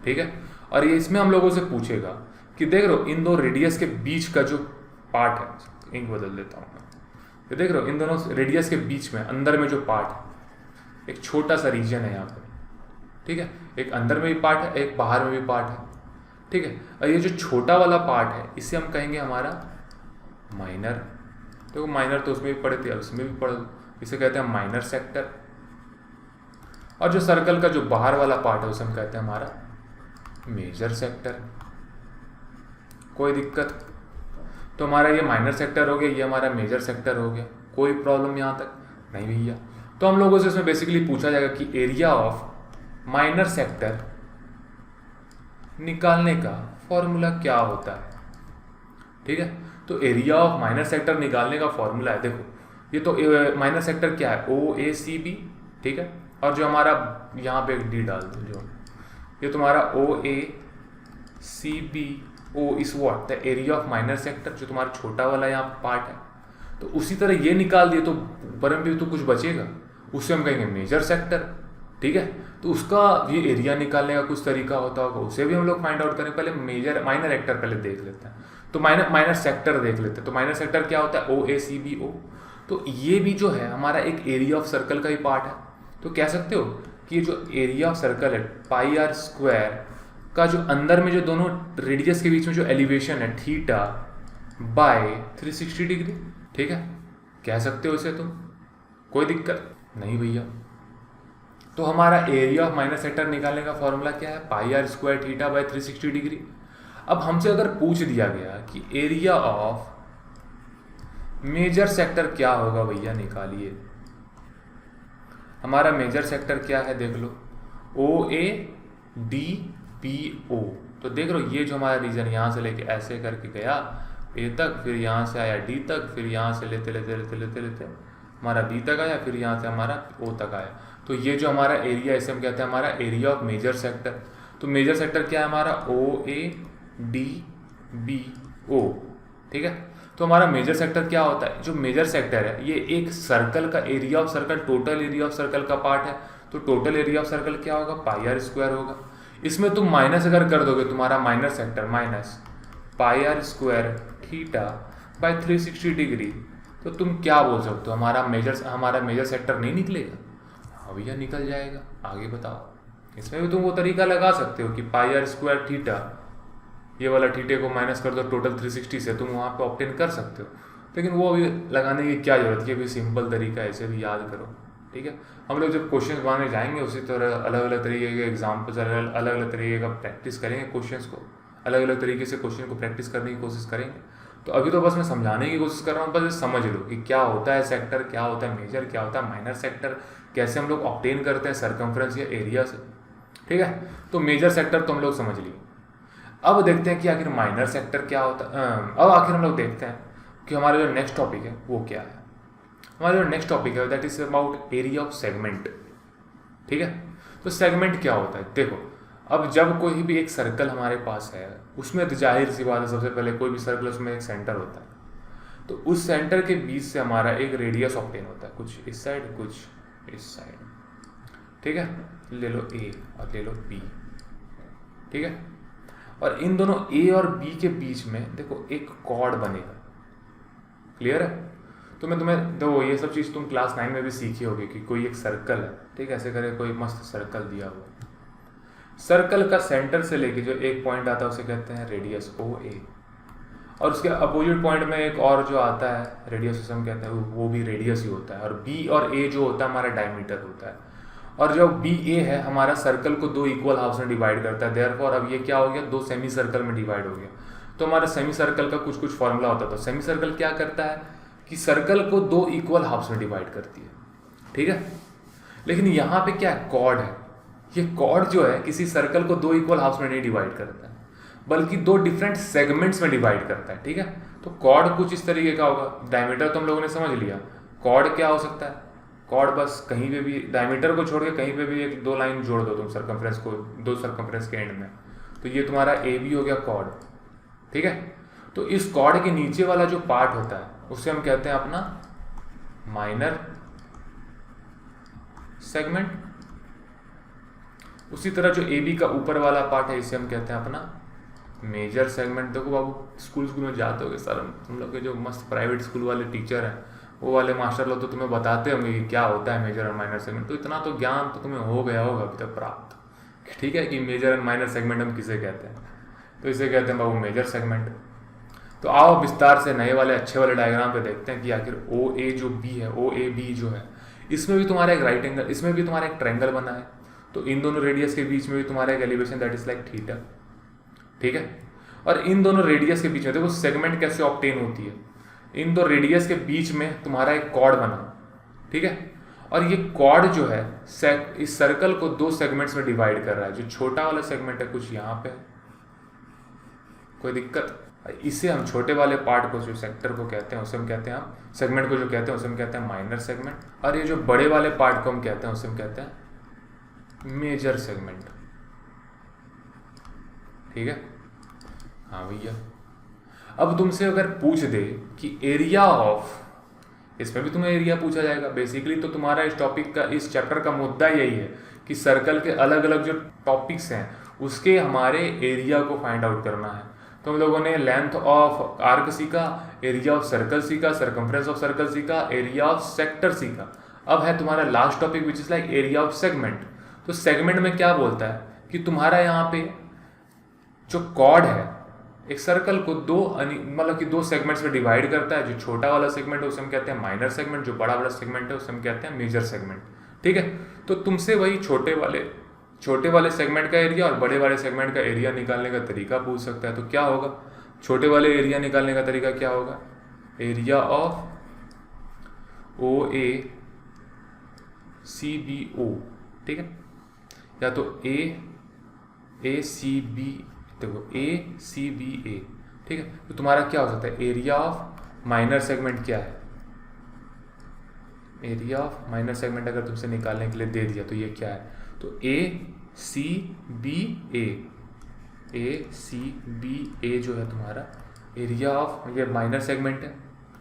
ठीक है, और ये इसमें हम लोगों से पूछेगा कि देख रहे हो इन दो रेडियस के बीच का जो पार्ट है, इंक बदल देता हूँ मैं, ये देख रहे हो इन दोनों रेडियस के बीच में अंदर में जो पार्ट है, एक छोटा सा रीजन है यहाँ पे, ठीक है। एक अंदर में भी पार्ट है, एक बाहर में भी पार्ट है, ठीक है। और ये जो छोटा वाला पार्ट है इसे हम कहेंगे हमारा माइनर। देखो माइनर तो उसमें भी पढ़े थे, उसमें भी पढ़, इसे कहते हैं माइनर सेक्टर। और जो सर्कल का जो बाहर वाला पार्ट है उसे हम कहते हैं हमारा मेजर सेक्टर। कोई दिक्कत? तो हमारा ये माइनर सेक्टर हो गया, ये हमारा मेजर सेक्टर हो गया। कोई प्रॉब्लम यहाँ तक? नहीं भैया। तो हम लोगों से इसमें बेसिकली पूछा जाएगा कि एरिया ऑफ माइनर सेक्टर निकालने का फॉर्मूला क्या होता है, ठीक है। तो एरिया ऑफ माइनर सेक्टर निकालने का फॉर्मूला है, देखो ये तो माइनर सेक्टर क्या है, OACB, ठीक है। और जो हमारा यहाँ पे एक डी डाल दो, जो ये तुम्हारा OACBO is what the area of minor sector, जो तुम्हारा छोटा वाला यहाँ पार्ट है। तो उसी तरह ये निकाल दिए तो ऊपर में भी तो कुछ बचेगा, उससे हम कहेंगे मेजर सेक्टर, ठीक है। तो उसका ये एरिया निकालने का कुछ तरीका होता होगा, उसे भी हम लोग फाइंड आउट करें। पहले माइनर सेक्टर पहले देख लेते हैं, तो माइनर सेक्टर देख लेते हैं। तो माइनर सेक्टर क्या होता है, OACBO। तो ये भी जो है हमारा एक एरिया ऑफ सर्कल का ही पार्ट है। तो कह सकते हो कि ये जो एरिया ऑफ सर्कल है पाई आर स्क्वायर का जो अंदर में जो दोनों रेडियस के बीच में जो एलिवेशन है थीटा बाय 360 डिग्री, ठीक है, कह सकते हो इसे तुम। कोई दिक्कत नहीं भैया। तो हमारा एरिया ऑफ माइनर सेक्टर निकालने का फॉर्मूला क्या है, pi r square theta by 360 degree. अब हमसे अगर पूछ दिया गया कि एरिया ऑफ मेजर सेक्टर क्या होगा, भैया निकालिए। हमारा मेजर सेक्टर क्या है, देख लो, OADPO। तो देख लो ये जो हमारा रीजन यहाँ से लेके ऐसे करके गया A तक, फिर यहाँ से आया D तक, फिर यहाँ से लेते लेते लेते लेते लेते हमारा B तक आया, फिर यहाँ से हमारा O तक आया। तो ये जो हमारा एरिया, इसे हम कहते हैं हमारा एरिया ऑफ मेजर सेक्टर। तो मेजर सेक्टर क्या है हमारा, OADBO, ठीक है। तो हमारा मेजर सेक्टर क्या होता है, जो मेजर सेक्टर है ये एक सर्कल का area of circle, total area of circle का पार्ट है। तो टोटल एरिया ऑफ सर्कल क्या होगा, पाई आर स्क्वायर होगा। इसमें तुम माइनस अगर कर दोगे, तुम्हारा minor sector minus pi r square theta by 360 degree, तो तुम क्या बोल सकते हो, हमारा मेजर सेक्टर नहीं निकलेगा? हाँ भैया निकल जाएगा। आगे बताओ, इसमें भी तुम वो तरीका लगा सकते हो कि पाई आर स्क्वायर थीटा, ये वाला थीटे को माइनस कर दो टोटल 360 से, तुम वहाँ पे ऑब्टेन कर सकते हो। लेकिन वो अभी लगाने की क्या जरूरत है, भी सिंपल तरीका है, इसे भी याद करो, ठीक है। हम लोग जब क्वेश्चन बनाने जाएंगे उसी तरह अलग अलग तरीके के एग्जाम्पल्स, अलग अलग तरीके का प्रैक्टिस करेंगे क्वेश्चंस को, अलग अलग तरीके से क्वेश्चन को प्रैक्टिस करने की कोशिश करेंगे। तो अभी तो बस मैं समझाने की कोशिश कर रहा हूँ, बस समझ लो कि क्या होता है सेक्टर, क्या होता है मेजर, क्या होता है माइनर सेक्टर, कैसे हम लोग ऑब्टेन करते हैं सरकमफ्रेंस या एरिया से, ठीक है। तो मेजर सेक्टर तो हम लोग समझ लिए। अब देखते हैं कि आखिर माइनर सेक्टर क्या होता है। अब आखिर हम लोग देखते हैं कि हमारा जो नेक्स्ट टॉपिक है वो क्या है। हमारा जो नेक्स्ट टॉपिक है that is about area of segment, ठीक है। तो सेगमेंट क्या होता है, देखो अब जब कोई भी एक सर्कल हमारे पास है, उसमें तो जाहिर सी बात है, सबसे पहले कोई भी सर्कल उसमें एक सेंटर होता है। तो उस सेंटर के बीच से हमारा एक रेडियस ऑब्टेन होता है, कुछ इस साइड कुछ इस साइड, ठीक है। ले लो A और ले लो B, ठीक है। और इन दोनों A और B के बीच में देखो एक कॉर्ड बनेगा, क्लियर है। तो मैं तुम्हें दो ये सब चीज़ तुम क्लास 9 में भी सीखी होगी कि कोई एक सर्कल है, ठीक है, ऐसे करे कोई मस्त सर्कल दिया हुआ, सर्कल का सेंटर से लेके जो एक पॉइंट आता है उसे कहते हैं रेडियस OA, और उसके अपोजिट पॉइंट में एक और जो आता है रेडियस, उसे हम कहते हैं वो भी रेडियस ही होता है। और B और A जो होता है हमारा डायमीटर होता है। और जो BA है हमारा सर्कल को दो इक्वल हाफ्स में डिवाइड करता है, देयरफॉर अब ये क्या हो गया, दो सेमी सर्कल में डिवाइड हो गया। तो हमारा सेमी सर्कल का कुछ कुछ फॉर्मूला होता था। सेमी सर्कल क्या करता है कि सर्कल को दो इक्वल हाफ्स में डिवाइड करती है, ठीक है। लेकिन यहाँ पे क्या है, कॉर्ड है। ये कॉर्ड जो है किसी सर्कल को दो इक्वल हाफ्स में नहीं डिवाइड करता है, बल्कि दो डिफरेंट सेगमेंट्स में डिवाइड करता है, ठीक है। तो कॉर्ड कुछ इस तरीके का होगा। डायमीटर तो हम लोगों ने समझ लिया। कॉर्ड क्या हो सकता है, कॉर्ड बस कहीं पे भी डायमीटर को छोड़ के कहीं पे भी एक दो लाइन जोड़ दो तुम सर्कमफ्रेंस को, दो सर्कमफ्रेंस के एंड में, तो ये तुम्हारा AB हो गया कॉर्ड, ठीक है। तो इस कॉर्ड के नीचे वाला जो पार्ट होता है उसे हम कहते हैं अपना माइनर सेगमेंट। उसी तरह जो AB का ऊपर वाला पार्ट है इसे हम कहते हैं अपना मेजर सेगमेंट। देखो बाबू स्कूल में जाते होगे सर, हम लोग के जो मस्त प्राइवेट स्कूल वाले टीचर हैं वो वाले मास्टर लोग तो तुम्हें बताते होंगे कि क्या होता है मेजर और माइनर सेगमेंट, तो इतना तो ज्ञान तो तुम्हें हो गया होगा अभी तक प्राप्त, ठीक है, कि मेजर एंड माइनर सेगमेंट हम किसे कहते हैं। तो इसे कहते हैं बाबू मेजर सेगमेंट। तो आओ विस्तार से नए वाले अच्छे वाले डायग्राम पे देखते हैं कि आखिर ओ ए जो बी है, ओ ए बी जो है, इसमें भी तुम्हारा एक राइट एंगल, इसमें भी तुम्हारा एक ट्रायंगल बना है, तो इन दोनों रेडियस के बीच में भी तुम्हारा एक elevation that is like theta, ठीक है। और इन दोनों रेडियस के बीच में देखो सेगमेंट कैसे ऑब्टेन होती है, इन दो रेडियस के बीच में तुम्हारा एक कॉर्ड बना, ठीक है। और ये कॉर्ड जो है इस सर्कल को दो सेगमेंट्स में डिवाइड कर रहा है। जो छोटा वाला सेगमेंट है कुछ यहाँ पे, कोई दिक्कत, इसे हम छोटे वाले पार्ट को, जो सेक्टर को कहते हैं उसे हम कहते हैं, हम सेगमेंट को जो कहते हैं उसे हम कहते हैं माइनर सेगमेंट। और ये जो बड़े वाले पार्ट को हम कहते हैं उसे हम कहते हैं मेजर सेगमेंट, ठीक है। हाँ भैया, अब तुमसे अगर पूछ दे कि एरिया ऑफ, इसमें भी तुम्हें एरिया पूछा जाएगा। बेसिकली तो तुम्हारा इस टॉपिक का, इस चैप्टर का मुद्दा यही है कि सर्कल के अलग अलग जो टॉपिक्स हैं उसके हमारे एरिया को फाइंड आउट करना है। तो हम लोगों ने लेंथ ऑफ आर्क सीखा, एरिया ऑफ सर्कल सीखा, सर्कमफ्रेंस ऑफ सर्कल सीखा, एरिया ऑफ सेक्टर सीखा। अब है तुम्हारा last topic which is like area of segment. तो सेगमेंट में क्या बोलता है कि तुम्हारा यहाँ पे जो कॉर्ड है एक सर्कल को दो, मतलब कि दो सेगमेंट्स में डिवाइड करता है। जो छोटा वाला सेगमेंट है उसे हम कहते हैं माइनर सेगमेंट, जो बड़ा वाला सेगमेंट है उसे हम कहते हैं मेजर सेगमेंट, ठीक है। तो तुमसे वही छोटे वाले सेगमेंट का एरिया और बड़े वाले सेगमेंट का एरिया निकालने का तरीका पूछ सकता है। तो क्या होगा, छोटे वाले एरिया निकालने का तरीका क्या होगा, area of O A C B O, ठीक है, या तो ए सी बी, देखो ए सी बी ए, ठीक है। तो तुम्हारा क्या हो सकता है, एरिया ऑफ माइनर सेगमेंट क्या है, एरिया ऑफ माइनर सेगमेंट अगर तुमसे निकालने के लिए दे दिया तो ये क्या है, तो ए सी बी ए जो है तुम्हारा एरिया ऑफ, ये माइनर सेगमेंट है,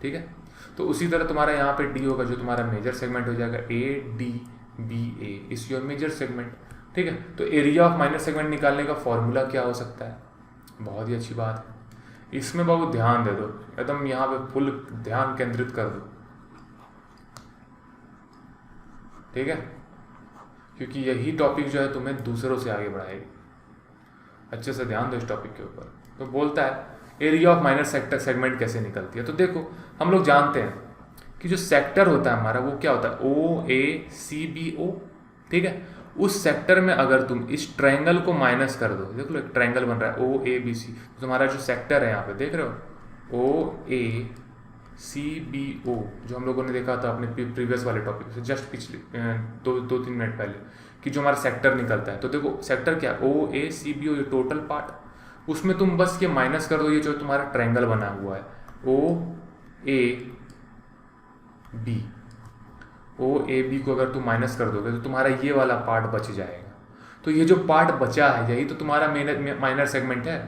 ठीक है। तो उसी तरह तुम्हारा यहाँ पे डी होगा जो तुम्हारा मेजर सेगमेंट हो जाएगा, A D B A is your major segment, ठीक है। तो एरिया ऑफ माइनर सेगमेंट निकालने का फॉर्मूला क्या हो सकता है, बहुत ही अच्छी बात है, इसमें बहुत ध्यान दे दो, एकदम यहाँ पे फुल ध्यान केंद्रित कर दो, ठीक है, क्योंकि यही टॉपिक जो है तुम्हें दूसरों से आगे बढ़ाएगी। अच्छे से ध्यान दो इस टॉपिक के ऊपर। तो बोलता है area of minor sector segment कैसे निकलती है। तो देखो हम लोग जानते हैं कि जो सेक्टर होता है हमारा वो क्या होता है, O A C B O, ठीक है। उस सेक्टर में अगर तुम इस ट्रायंगल को माइनस कर दो, देख लो एक ट्रायंगल बन रहा है ओ ए बी सी, तो तुम्हारा जो सेक्टर है यहाँ पे देख रहे हो ओ ए सी बी ओ, जो हम लोगों ने देखा था अपने प्रीवियस वाले टॉपिक से जस्ट पिछले दो तीन मिनट पहले, कि जो हमारा सेक्टर निकलता है। तो देखो सेक्टर क्या, ओ ए सी बी ओ, ये टोटल पार्ट, उसमें तुम बस ये माइनस कर दो ये जो तुम्हारा ट्रायंगल बना हुआ है ओ ए बी को अगर तुम माइनस कर दोगे तो तुम्हारा ये वाला पार्ट बच जाएगा। तो ये जो पार्ट बचा है यही तो तुम्हारा माइनर सेगमेंट है,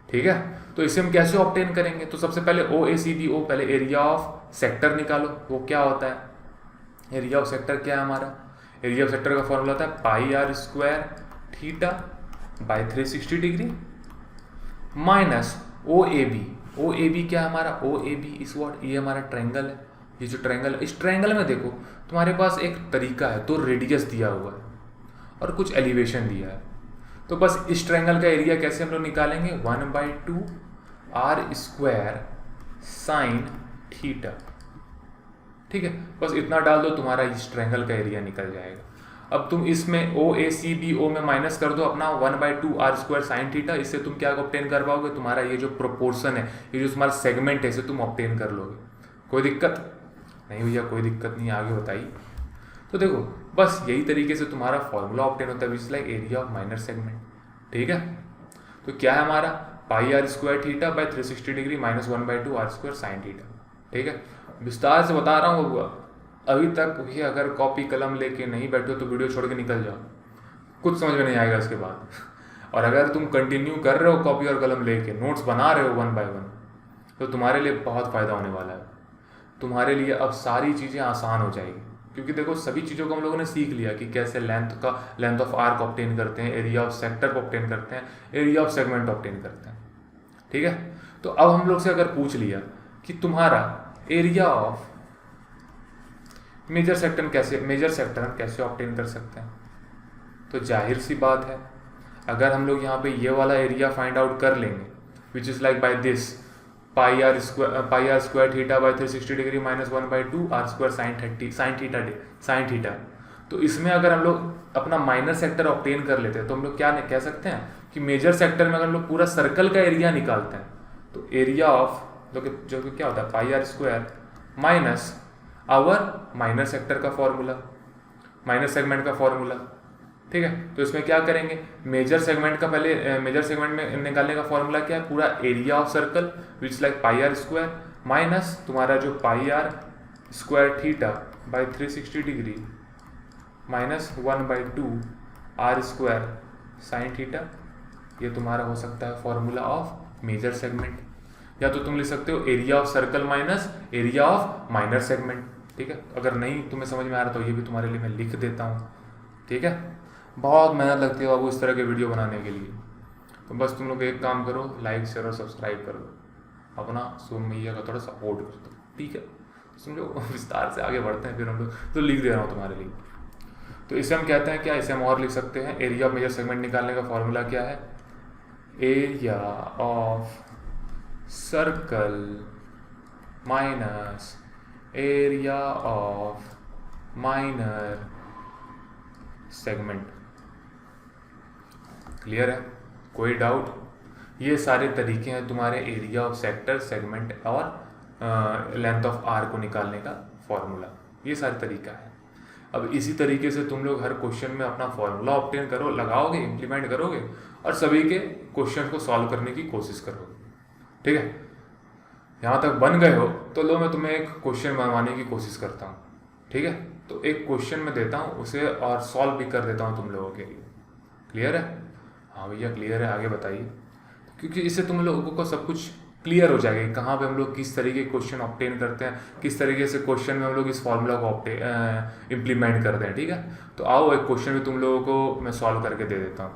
ठीक है। तो इसे हम कैसे ऑब्टेन करेंगे, तो सबसे पहले ओ ए सी बी ओ, पहले एरिया ऑफ सेक्टर निकालो। वो क्या होता है, एरिया ऑफ सेक्टर क्या है हमारा, एरिया ऑफ सेक्टर का फॉर्मूला होता है pi r square theta by 360 degree minus O A B. O A B क्या है हमारा, ओ ए बी इस व्हाट, ये हमारा ट्रायंगल है। ये जो ट्रायंगल है, इस ट्रायंगल में देखो तुम्हारे पास एक तरीका है, तो रेडियस दिया हुआ है और कुछ एलिवेशन दिया है। तो बस इस ट्रायंगल का एरिया कैसे हम लोग निकालेंगे, 1/2 आर स्क्वायर साइन थीटा, ठीक है। बस इतना डाल दो तुम्हारा इस ट्रायंगल का एरिया निकल जाएगा। अब तुम इसमें ओ ए सी बी ओ में माइनस कर दो अपना 1/2 आर स्क्वायर साइन थीटा, इससे तुम क्या ऑब्टेन कर पाओगे, तुम्हारा ये जो प्रोपोर्शन है, ये जो तुम्हारा सेगमेंट है, इसे तुम ऑब्टेन कर लोगे। कोई दिक्कत नहीं भैया, कोई दिक्कत नहीं, आगे बताइए। तो देखो बस यही तरीके से तुम्हारा फॉर्मूला ऑब्टेन होता है which is like area of minor segment, ठीक है। तो क्या है हमारा pi r square theta by 360 degree minus 1/2 r square sine theta, ठीक है। विस्तार से बता रहा हूँ, अभी तक भी अगर कॉपी कलम लेके नहीं बैठो तो वीडियो छोड़ के निकल जाओ, कुछ समझ में नहीं आएगा इसके बाद। और अगर तुम कंटिन्यू कर रहे हो कॉपी और कलम लेके, नोट्स बना रहे हो 1 बाय 1, तो तुम्हारे लिए बहुत फ़ायदा होने वाला है। तुम्हारे लिए अब सारी चीज़ें आसान हो जाएगी, क्योंकि देखो सभी चीज़ों को हम लोगों ने सीख लिया कि कैसे लेंथ ऑफ आर्क ऑब्टेन करते हैं, एरिया ऑफ सेक्टर को ऑब्टेन करते हैं, एरिया ऑफ सेगमेंट ऑब्टेन करते हैं, ठीक है। तो अब हम लोग से अगर पूछ लिया कि तुम्हारा एरिया ऑफ मेजर सेक्टर हम कैसे ऑब्टेन कर सकते हैं? तो जाहिर सी बात है, अगर हम लोग यहाँ पे ये वाला एरिया फाइंड आउट कर लेंगे which is like by this pi r square theta by 360 degree minus 1/2 r square sine theta. तो इसमें अगर हम लोग अपना माइनर सेक्टर ऑब्टेन कर लेते हैं तो हम लोग क्या कह सकते हैं कि मेजर सेक्टर में अगर हम लोग पूरा सर्कल का एरिया निकालते हैं तो एरिया ऑफ जो कि क्या होता है pi r square minus our minor sector का फॉर्मूला, माइनर सेगमेंट का फॉर्मूला। ठीक है, तो इसमें क्या करेंगे, मेजर सेगमेंट में निकालने का फॉर्मूला क्या है, पूरा area of circle which like pi r square minus तुम्हारा जो pi r square theta by 360 degree minus 1/2 r square sine theta. ये तुम्हारा हो सकता है फॉर्मूला ऑफ मेजर सेगमेंट, या तो तुम लिख सकते हो area of circle minus area of minor segment. ठीक है, अगर नहीं तुम्हें समझ में आ रहा तो ये भी तुम्हारे लिए मैं लिख देता हूँ। ठीक है, बहुत मेहनत लगती है बाबू इस तरह के वीडियो बनाने के लिए, तो बस तुम लोग एक काम करो, लाइक शेयर और सब्सक्राइब कर दो, अपना सोम मैया का थोड़ा सपोर्ट कर दो। ठीक है, समझो, विस्तार से आगे बढ़ते हैं फिर हम लोग। तो लिख दे रहा हूँ तुम्हारे लिए। तो इसे हम कहते हैं क्या, इसे हम और लिख सकते हैं, एरिया ऑफ मेजर सेगमेंट निकालने का फॉर्मूला क्या है, area of circle minus area of minor segment. Clear है, कोई डाउट? ये सारे तरीके हैं तुम्हारे एरिया ऑफ सेक्टर, सेगमेंट और लेंथ ऑफ आर को निकालने का फॉर्मूला, ये सारे तरीका है। अब इसी तरीके से तुम लोग हर क्वेश्चन में अपना फॉर्मूला ऑब्टेन करो, लगाओगे, इम्प्लीमेंट करोगे और सभी के क्वेश्चन को सॉल्व करने की कोशिश करोगे। ठीक है, यहाँ तक बन गए हो तो लो मैं तुम्हें एक क्वेश्चन बनवाने की कोशिश करता हूँ। ठीक है, तो एक क्वेश्चन मैं देता हूँ, उसे और सॉल्व भी कर देता हूँ तुम लोगों के लिए। क्लियर है? हाँ भैया क्लियर है, आगे बताइए, क्योंकि इससे तुम लोगों को सब कुछ क्लियर हो जाएगा कहाँ पे हम लोग किस तरीके के क्वेश्चन ऑब्टेन करते हैं, किस तरीके से क्वेश्चन में हम लोग इस फॉर्मूला को इम्प्लीमेंट करते हैं। ठीक है, तो आओ एक क्वेश्चन भी तुम लोगों को मैं सॉल्व करके दे देता हूँ।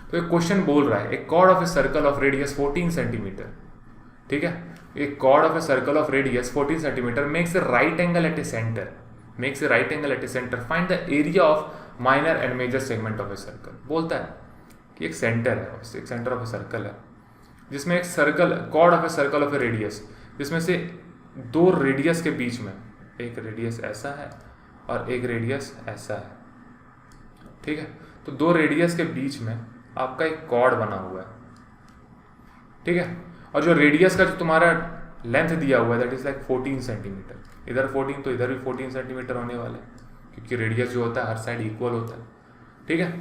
तो एक क्वेश्चन बोल रहा है, एक chord of a circle of radius 14 centimetre. ठीक है, एक chord of a circle of radius 14 centimetre makes a right angle at a centre, find the area of minor and major segment of a circle. बोलता है कि एक centre है, एक centre of a circle है जिसमें एक circle, chord of a circle of a radius, जिसमें से दो रेडियस के बीच में, एक रेडियस ऐसा है और एक रेडियस ऐसा है। ठीक है, तो दो रेडियस के बीच में आपका एक कॉर्ड बना हुआ है। ठीक है, और जो रेडियस का जो तुम्हारा लेंथ दिया हुआ है दैट इज लाइक 14 सेंटीमीटर, इधर 14 तो इधर भी 14 सेंटीमीटर होने वाला है, क्योंकि रेडियस जो होता है हर साइड इक्वल होता है। ठीक है,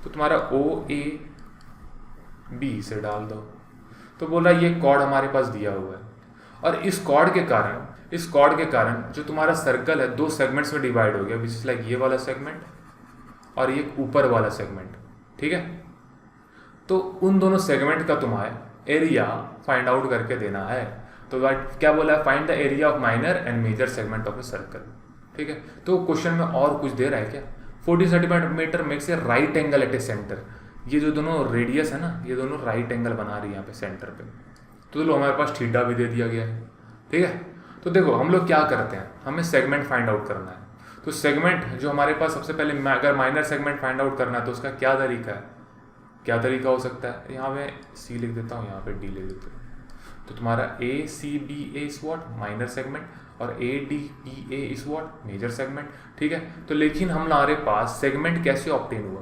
तो तुम्हारा ओ ए बी से डाल दो, तो बोल रहा है ये कॉर्ड हमारे पास दिया हुआ है, और इस कॉर्ड के कारण जो तुम्हारा सर्कल है दो सेगमेंट्स में डिवाइड हो गया, विच इज लाइक ये वाला सेगमेंट और ये ऊपर वाला सेगमेंट। ठीक है, तो उन दोनों सेगमेंट का तुम्हें एरिया फाइंड आउट करके देना है। तो क्या बोला है, find the area of minor and major segment of a circle. ठीक है, तो क्वेश्चन में और कुछ दे रहा है क्या, 40 centimetre makes a right angle at a centre. ये जो दोनों रेडियस है ना, ये दोनों राइट एंगल बना रही है यहाँ पे सेंटर पे, तो लो हमारे पास थीटा भी दे दिया गया है। ठीक है, तो देखो हम लोग क्या करते हैं, हमें सेगमेंट फाइंड आउट करना है। तो सेगमेंट जो हमारे पास सबसे पहले, अगर माइनर सेगमेंट फाइंड आउट करना है तो उसका क्या तरीका हो सकता है, यहाँ पे सी लिख देता हूँ, यहाँ पे डी लिख देता हूँ। तो तुम्हारा A C B A is what, minor segment, और A D P A is what, major segment. ठीक है, तो लेकिन हमारे पास सेगमेंट कैसे ऑब्टेन हुआ,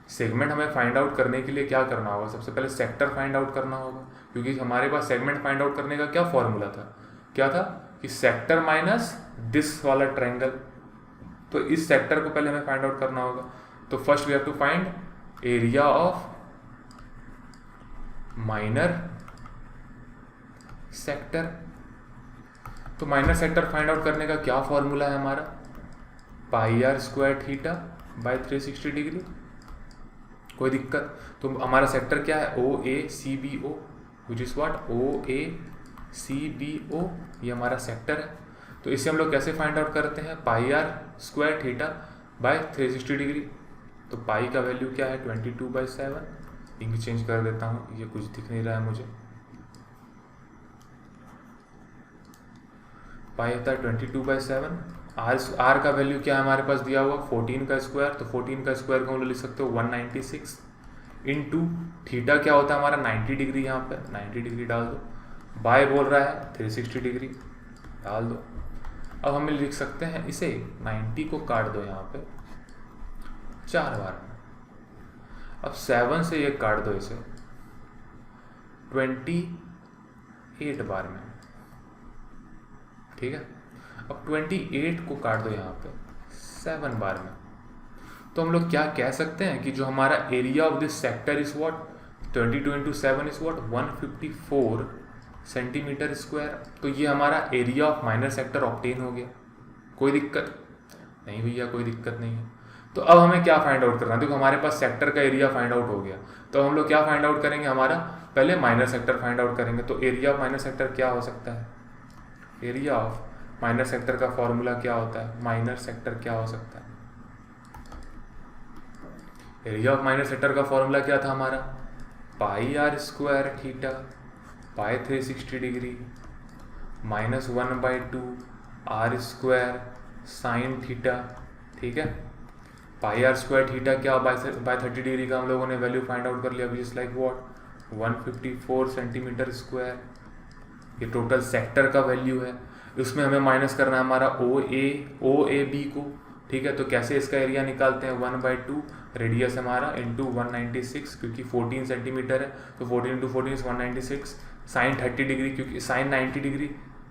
सेगमेंट हमें फाइंड आउट करने के लिए क्या करना होगा, सबसे पहले सेक्टर फाइंड आउट करना होगा, क्योंकि हमारे पास सेगमेंट फाइंड आउट करने का क्या फॉर्मूला था, क्या था कि सेक्टर माइनस दिस वाला ट्रायंगल। तो इस सेक्टर को पहले हमें फाइंड आउट करना होगा। तो first we have to find area of minor sector. तो माइनर सेक्टर फाइंड आउट करने का क्या फॉर्मूला है हमारा, pi r square theta by 360 degree. कोई दिक्कत? तो हमारा सेक्टर क्या है, O A C B O, which is what, O A C B O, ये हमारा सेक्टर है। तो इसे हम लोग कैसे फाइंड आउट करते हैं, pi r square theta by 360 degree. तो पाई का वैल्यू क्या है, 22/7। इंक चेंज कर देता हूँ, ये कुछ दिख नहीं रहा है मुझे। पाई होता है 22/7 आर का वैल्यू क्या है हमारे पास दिया हुआ 14 का स्क्वायर, तो 14 का स्क्वायर को हम लोग लिख सकते हो 196 इंटू थीटा क्या होता है हमारा 90 डिग्री, यहाँ पे 90 डिग्री डाल दो, बाय बोल रहा है 360 डिग्री डाल दो। अब हम लिख सकते हैं इसे 90 को काट दो यहाँ पे 4 बार में, अब 7 से ये काट दो इसे 28 बार में, ठीक है। अब 28 को काट दो यहाँ पे 7 बार में, तो हम लोग क्या कह सकते हैं कि जो हमारा area of this sector is what 22 into 7 is what 154 centimetre square. तो ये हमारा area of minor sector obtain हो गया। कोई दिक्कत नहीं भैया, कोई दिक्कत नहीं है। तो अब हमें क्या फाइंड आउट करना है, देखो हमारे पास सेक्टर का एरिया फाइंड आउट हो गया, तो हम लोग क्या फाइंड आउट करेंगे, हमारा पहले माइनर सेक्टर फाइंड आउट करेंगे। तो एरिया ऑफ माइनर सेक्टर क्या हो सकता है, एरिया ऑफ माइनर सेक्टर का फॉर्मूला क्या होता है, माइनर सेक्टर क्या हो सकता है, एरिया ऑफ माइनर सेक्टर का फॉर्मूला क्या था हमारा, pi r square theta by 360 degree minus 1/2 r square sine theta, ठीक है। पाई आर स्क्वायर थीटा क्या बाय 30 डिग्री का हम लोगों ने वैल्यू फाइंड आउट कर लिया, which is like what 154 centimetre square. ये टोटल सेक्टर का वैल्यू है, उसमें हमें माइनस करना है हमारा ओ ए बी को, ठीक है। तो कैसे इसका एरिया निकालते हैं, 1/2 रेडियस हमारा इंटू 196, क्योंकि 14 सेंटीमीटर है तो 14 इंटू 14 इज 196, साइन 30 डिग्री क्योंकि साइन 90 डिग्री,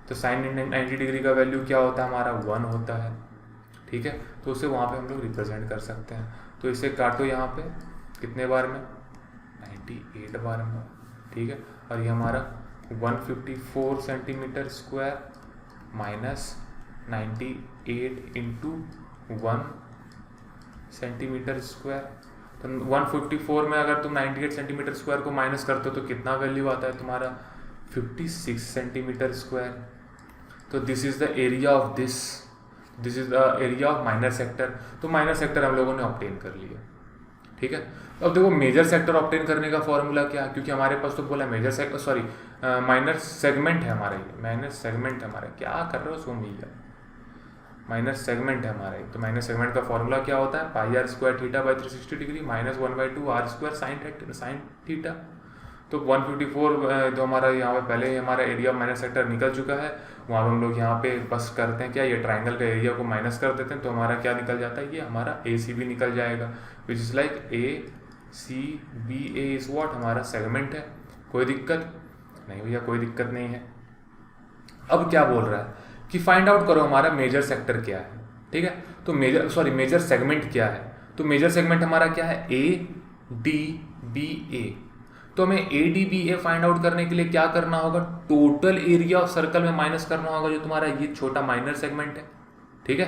तो साइन 90 डिग्री का वैल्यू क्या होता है हमारा 1 होता है, ठीक है। तो उसे वहाँ पे हम लोग रिप्रेजेंट कर सकते हैं। तो इसे काटो यहाँ पे कितने बार में, 98 बार में, ठीक है। और ये हमारा 154 centimetre square minus 98 into 1 centimetre square. तो 154 में अगर तुम 98 सेंटीमीटर स्क्वायर को माइनस करते हो तो कितना वैल्यू आता है तुम्हारा 56 सेंटीमीटर स्क्वायर। तो this is the area of this is the area of minor sector. तो माइनर सेक्टर हम लोगों ने ऑब्टेन कर लिया, ठीक है। अब देखो मेजर सेक्टर ऑब्टेन करने का फॉर्मूला क्या है, क्योंकि हमारे पास तो बोला major sector, sorry minor segment है हमारा, ये माइनर सेगमेंट है हमारा, क्या कर रहे हो उसको भैया, माइनर सेगमेंट है हमारा। तो माइनर सेगमेंट का फॉर्मूला क्या होता है, pi r square theta by 360 degree minus 1/2 r square sine theta. तो 154 जो हमारा यहाँ पे पहले ही हमारा एरिया ऑफ माइनर सेक्टर निकल चुका है, वहाँ पर हम लोग यहाँ पे बस करते हैं क्या, ये ट्राइंगल का एरिया को माइनस कर देते हैं, तो हमारा क्या निकल जाता है, ये हमारा ए सी बी निकल जाएगा, which is like A C B A is what हमारा सेगमेंट है। कोई दिक्कत नहीं भैया, कोई दिक्कत नहीं है। अब क्या बोल रहा है कि फाइंड आउट करो हमारा मेजर सेक्टर क्या है, ठीक है। तो मेजर सेगमेंट क्या है, तो मेजर सेगमेंट हमारा क्या है, ए डी बी ए। तो हमें A D B A find out करने के लिए क्या करना होगा, टोटल एरिया ऑफ सर्कल में माइनस करना होगा जो तुम्हारा ये छोटा माइनर सेगमेंट है, ठीक है।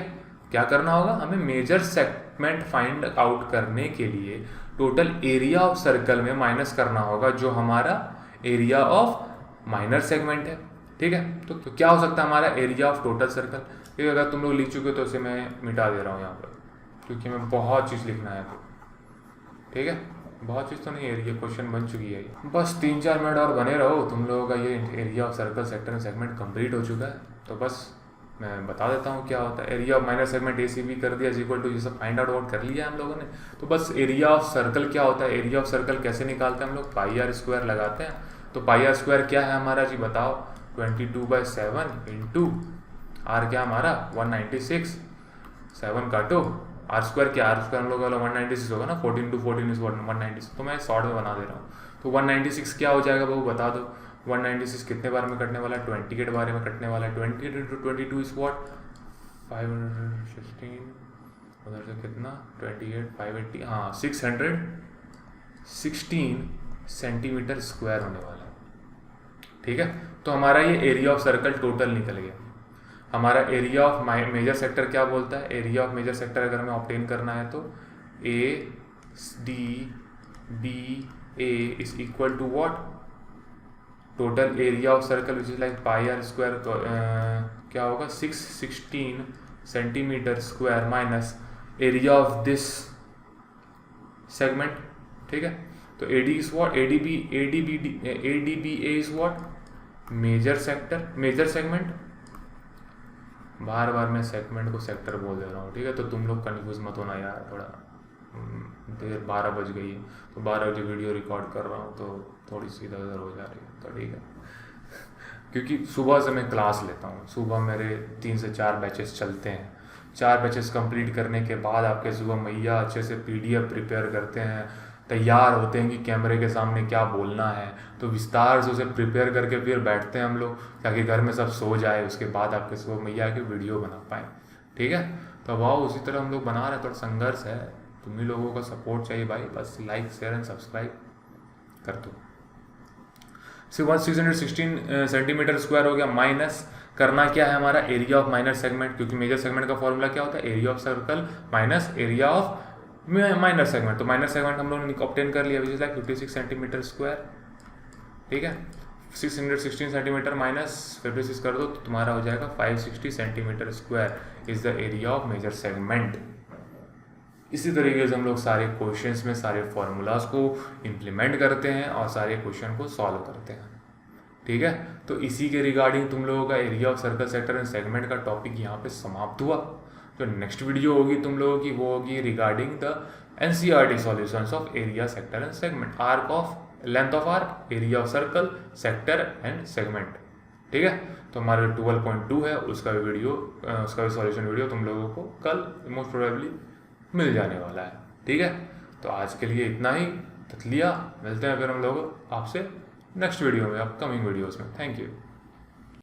क्या करना होगा, हमें मेजर सेगमेंट फाइंड आउट करने के लिए टोटल एरिया ऑफ सर्कल में माइनस करना होगा जो हमारा एरिया ऑफ माइनर सेगमेंट है, ठीक है। तो क्या हो सकता है हमारा एरिया ऑफ टोटल सर्कल। ये अगर तुम लोग लिख चुके हो तो इसे मैं मिटा दे रहा हूँ यहाँ पर, क्योंकि हमें बहुत चीज़ लिखना है, तो ठीक है, बहुत चीज़ तो नहीं है, ये क्वेश्चन बन चुकी है। बस 3-4 मिनट और बने रहो, तुम लोगों का ये area of circle sector and segment complete हो चुका है। तो बस मैं बता देता हूँ क्या होता है, area of minor segment A C B कर दिया इज इक्वल टू, ये सब फाइंड आउट कर लिया हम लोगों ने। तो बस एरिया ऑफ सर्कल क्या होता है, एरिया ऑफ सर्कल कैसे निकालते हैं हम लोग, पाई आर स्क्वायर लगाते हैं। तो पाई आर स्क्वायर क्या है हमारा जी बताओ, 22/7 इंटू आर क्या हमारा 196, 7 काटो, आर स्क्वायर क्या, आर स्क्वायर हम लोग वाला 196 होगा ना, 14 इंटू 14 इज 196। तो मैं शॉर्ट में बना दे रहा हूँ। तो 196 क्या हो जाएगा वो बता दो, 196 कितने बार में कटने वाला है, 28 बार में कटने वाला है। 28 इंटू 22 इज वॉट 516, उधर से कितना 28 580, हाँ 616 सेंटीमीटर स्क्वायर होने वाला है, ठीक है। तो हमारा ये एरिया ऑफ सर्कल टोटल निकल गया। हमारा एरिया ऑफ मेजर सेक्टर क्या बोलता है, एरिया ऑफ मेजर सेक्टर अगर हमें ऑब्टेन करना है तो A D B A is equal to what, total area of circle which is like pi r square, क्या होगा 616 centimetre square minus area of this segment, ठीक है। तो A D is what, A D B A is what major sector, major segment, बार बार मैं segment को sector बोल दे रहा हूँ, ठीक है। तो तुम लोग कन्फ्यूज मत होना यार, थोड़ा देर 12 बज गई है, तो 12 बजे वीडियो रिकॉर्ड कर रहा हूँ तो थोड़ी सी इधर उधर हो जा रही है, तो ठीक है। क्योंकि सुबह से मैं क्लास लेता हूँ, सुबह मेरे 3 से 4 बैचेस चलते हैं। 4 बैचेस कंप्लीट करने के बाद आपके सुबह मैया अच्छे से PDF प्रिपेयर करते हैं, तैयार होते हैं कि कैमरे के सामने क्या बोलना है, तो विस्तार से उसे प्रिपेयर करके फिर बैठते हैं हम लोग, ताकि घर में सब सो जाए, उसके बाद आपके सुबह मैया के वीडियो बना पाएँ, ठीक है। तो वाह, उसी तरह हम लोग बना रहे हैं, थोड़ा संघर्ष है, तुम ही लोगों का सपोर्ट चाहिए भाई, बस लाइक शेयर एंड सब्सक्राइब कर दो। 616 सेंटीमीटर स्क्वायर हो गया, माइनस करना क्या है हमारा, एरिया ऑफ माइनर सेगमेंट, क्योंकि मेजर सेगमेंट का फॉर्मूला क्या होता है, area of circle minus area of minor segment. तो माइनर सेगमेंट हम लोगों ने ऑब्टेन कर लिया, which is like 56 centimetre square, ठीक है। 616 सेंटीमीटर माइनस 56 कर दो तो तुम्हारा हो जाएगा 560 centimetre square is the area of major segment. इसी तरीके से हम लोग सारे क्वेश्चंस में सारे फॉर्मूलाज को इम्प्लीमेंट करते हैं और सारे क्वेश्चन को सॉल्व करते हैं, ठीक है। तो इसी के रिगार्डिंग तुम लोगों का area of circle sector and segment का टॉपिक यहाँ पे समाप्त हुआ। जो नेक्स्ट वीडियो होगी तुम लोगों की, वो होगी regarding the NCERT solutions of area sector and segment, arc of length of arc, area of circle, sector and segment, ठीक है। तो हमारा 12.2 है, उसका भी सॉल्यूशन वीडियो तुम लोगों को कल मोस्ट प्रोबेबली मिल जाने वाला है, ठीक है। तो आज के लिए इतना ही, तत्लिया, मिलते हैं फिर हम लोग आपसे नेक्स्ट वीडियो में, अपकमिंग वीडियोस में। Thank you.